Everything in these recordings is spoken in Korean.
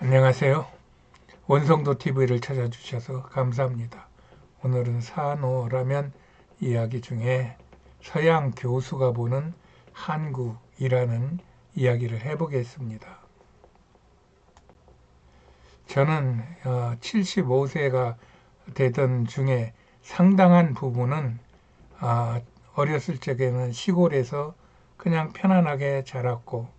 안녕하세요. 원성도 TV를 찾아주셔서 감사합니다. 오늘은 산호라면 이야기 중에 서양 교수가 보는 한국이라는 이야기를 해보겠습니다. 저는 75세가 되던 중에 상당한 부분은 어렸을 적에는 시골에서 그냥 편안하게 자랐고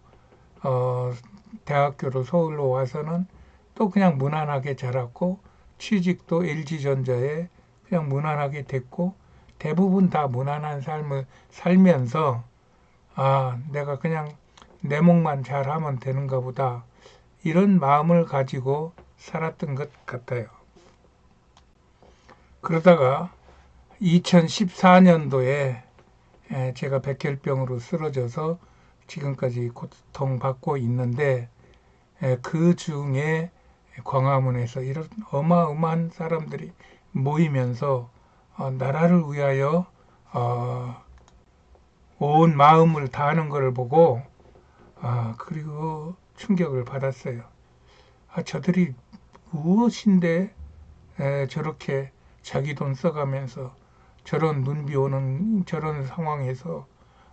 대학교로 서울로 와서는 또 그냥 무난하게 자랐고 취직도 LG전자에 그냥 무난하게 됐고 대부분 다 무난한 삶을 살면서 내가 그냥 내 몫만 잘하면 되는가 보다 이런 마음을 가지고 살았던 것 같아요. 그러다가 2014년도에 제가 백혈병으로 쓰러져서 지금까지 고통받고 있는데 그 중에 광화문에서 이런 어마어마한 사람들이 모이면서 나라를 위하여 온 마음을 다하는 것을 보고 그리고 충격을 받았어요. 저들이 무엇인데 저렇게 자기 돈 써가면서 저런 눈비 오는 저런 상황에서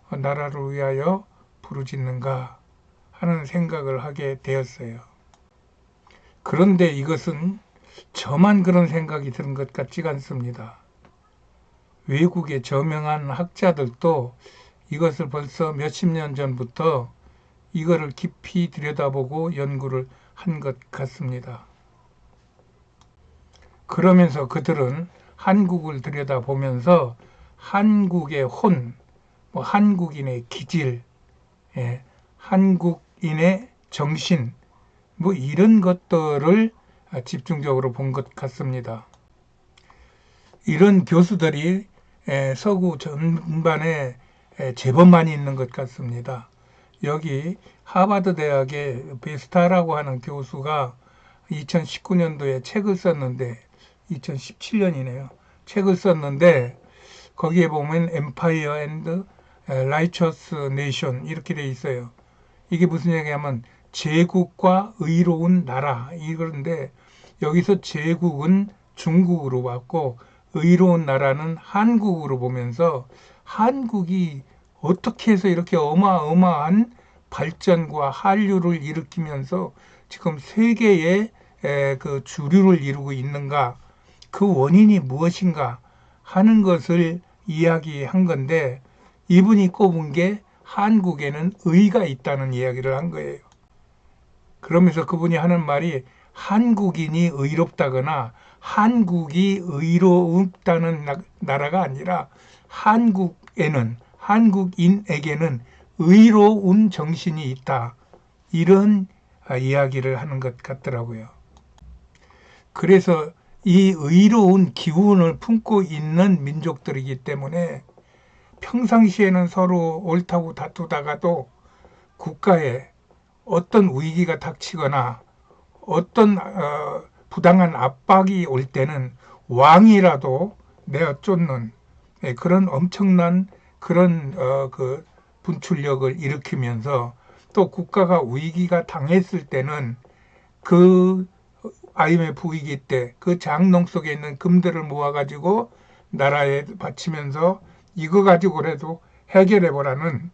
나라를 위하여 부르짖는가 하는 생각을 하게 되었어요. 그런데 이것은 저만 그런 생각이 드는 것 같지가 않습니다. 외국의 저명한 학자들도 이것을 벌써 몇십 년 전부터 이거를 깊이 들여다보고 연구를 한 것 같습니다. 그러면서 그들은 한국을 들여다보면서 한국의 혼, 한국인의 기질, 한국인의 정신, 이런 것들을 집중적으로 본 것 같습니다. 이런 교수들이 서구 전반에 제법 많이 있는 것 같습니다. 여기 하버드 대학의 베스타라고 하는 교수가 2019년도에 책을 썼는데 2017년이네요. 책을 썼는데 거기에 보면 Empire and Righteous Nation 이렇게 돼 있어요. 이게 무슨 얘기냐면 제국과 의로운 나라 이건데 여기서 제국은 중국으로 봤고 의로운 나라는 한국으로 보면서 한국이 어떻게 해서 이렇게 어마어마한 발전과 한류를 일으키면서 지금 세계의 그 주류를 이루고 있는가, 그 원인이 무엇인가 하는 것을 이야기한 건데 이분이 꼽은 게 한국에는 의가 있다는 이야기를 한 거예요. 그러면서 그분이 하는 말이 한국인이 의롭다거나 한국이 의롭다는 나라가 아니라 한국인에게는 의로운 정신이 있다. 이런 이야기를 하는 것 같더라고요. 그래서 이 의로운 기운을 품고 있는 민족들이기 때문에 평상시에는 서로 옳다고 다투다가도 국가에 어떤 위기가 닥치거나 어떤 부당한 압박이 올 때는 왕이라도 내어 쫓는 그런 엄청난 그런 그 분출력을 일으키면서 또 국가가 위기가 당했을 때는 그 IMF 위기 때 그 장롱 속에 있는 금들을 모아가지고 나라에 바치면서 이거 가지고라도 해결해보라는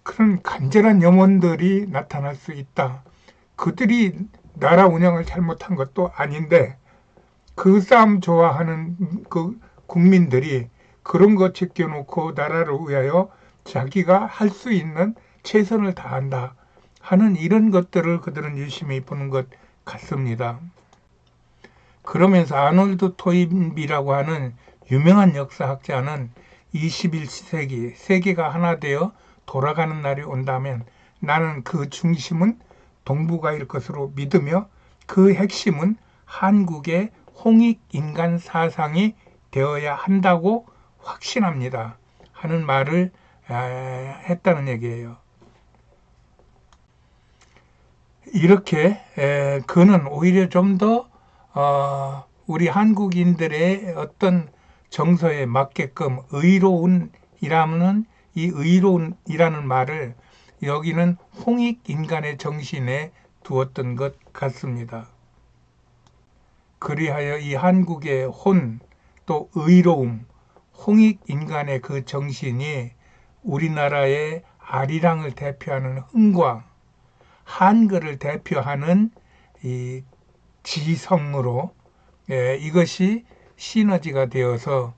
그런 간절한 염원들이 나타날 수 있다. 그들이 나라 운영을 잘못한 것도 아닌데 그 싸움 좋아하는 그 국민들이 그런 거 제껴놓고 나라를 위하여 자기가 할 수 있는 최선을 다한다 하는 이런 것들을 그들은 열심히 보는 것 같습니다. 그러면서 아놀드 토인비라고 하는 유명한 역사학자는 21세기 세계가 하나 되어 돌아가는 날이 온다면 나는 그 중심은 동북아일 것으로 믿으며 그 핵심은 한국의 홍익인간 사상이 되어야 한다고 확신합니다. 하는 말을 했다는 얘기예요. 이렇게 그는 오히려 좀 더 우리 한국인들의 어떤 정서에 맞게끔 의로운이라는 이 의로운이라는 말을 여기는 홍익인간의 정신에 두었던 것 같습니다. 그리하여 이 한국의 혼, 또 의로움, 홍익인간의 그 정신이 우리나라의 아리랑을 대표하는 흥과 한글을 대표하는 이 지성으로 이것이 시너지가 되어서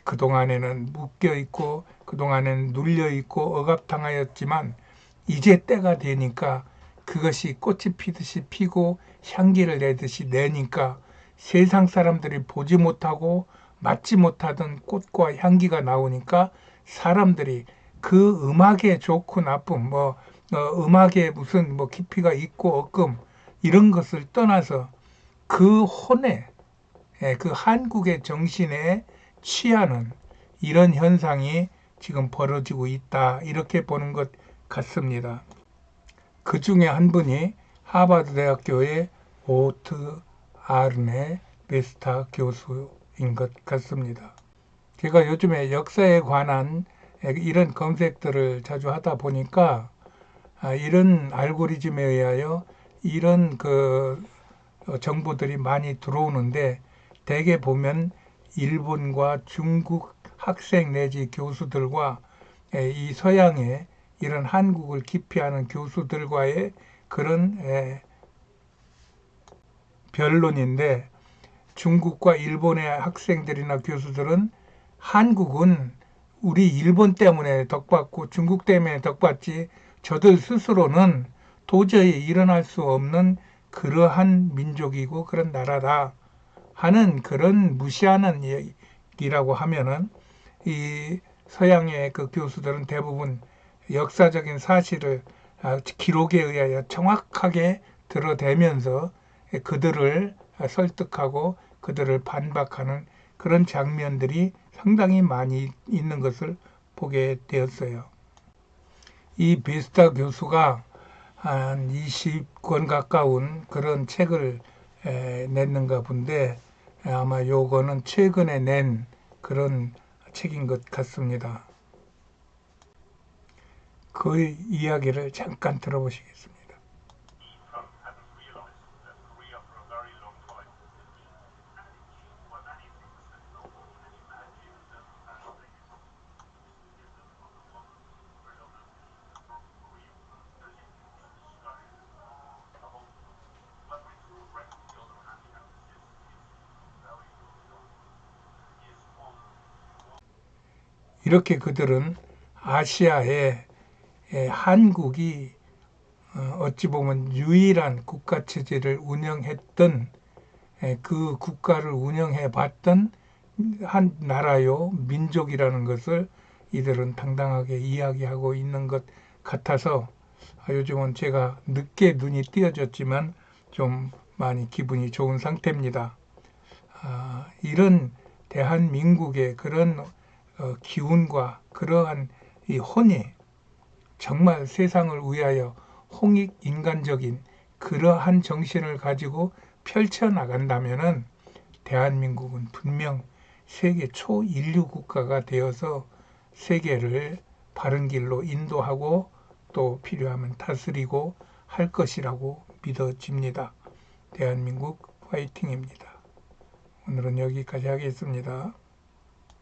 그동안에는 묶여있고 그동안에는 눌려있고 억압당하였지만 이제 때가 되니까 그것이 꽃이 피듯이 피고 향기를 내듯이 내니까 세상 사람들이 보지 못하고 맡지 못하던 꽃과 향기가 나오니까 사람들이 그 음악의 좋고 나쁨 음악에 무슨 깊이가 있고 없금 이런 것을 떠나서 그 혼에 그 한국의 정신에 취하는 이런 현상이 지금 벌어지고 있다 이렇게 보는 것 같습니다. 그 중에 한 분이 하버드 대학교의 오트 아르네 베스타 교수인 것 같습니다. 제가 요즘에 역사에 관한 이런 검색들을 자주 하다 보니까 이런 알고리즘에 의하여 이런 정보들이 많이 들어오는데 대개 보면 일본과 중국 학생 내지 교수들과 이 서양의 이런 한국을 기피하는 교수들과의 그런 변론인데 중국과 일본의 학생들이나 교수들은 한국은 우리 일본 때문에 덕받고 중국 때문에 덕받지 저들 스스로는 도저히 일어날 수 없는 그러한 민족이고 그런 나라다 하는 그런 무시하는 얘기라고 하면은 이 서양의 그 교수들은 대부분 역사적인 사실을 기록에 의하여 정확하게 들어대면서 그들을 설득하고 그들을 반박하는 그런 장면들이 상당히 많이 있는 것을 보게 되었어요. 이 베스타 교수가 한 20권 가까운 그런 책을 냈는가 본데 아마 요거는 최근에 낸 그런 책인 것 같습니다. 그 이야기를 잠깐 들어보시겠습니다. 이렇게 그들은 아시아에 한국이 어찌 보면 유일한 국가 체제를 운영했던 그 국가를 운영해 봤던 한 나라요 민족이라는 것을 이들은 당당하게 이야기하고 있는 것 같아서 요즘은 제가 늦게 눈이 띄어졌지만 좀 많이 기분이 좋은 상태입니다. 이런 대한민국의 그런 기운과 그러한 이 혼이 정말 세상을 위하여 홍익인간적인 그러한 정신을 가지고 펼쳐나간다면은 대한민국은 분명 세계 초인류 국가가 되어서 세계를 바른 길로 인도하고 또 필요하면 다스리고 할 것이라고 믿어집니다. 대한민국 화이팅입니다. 오늘은 여기까지 하겠습니다.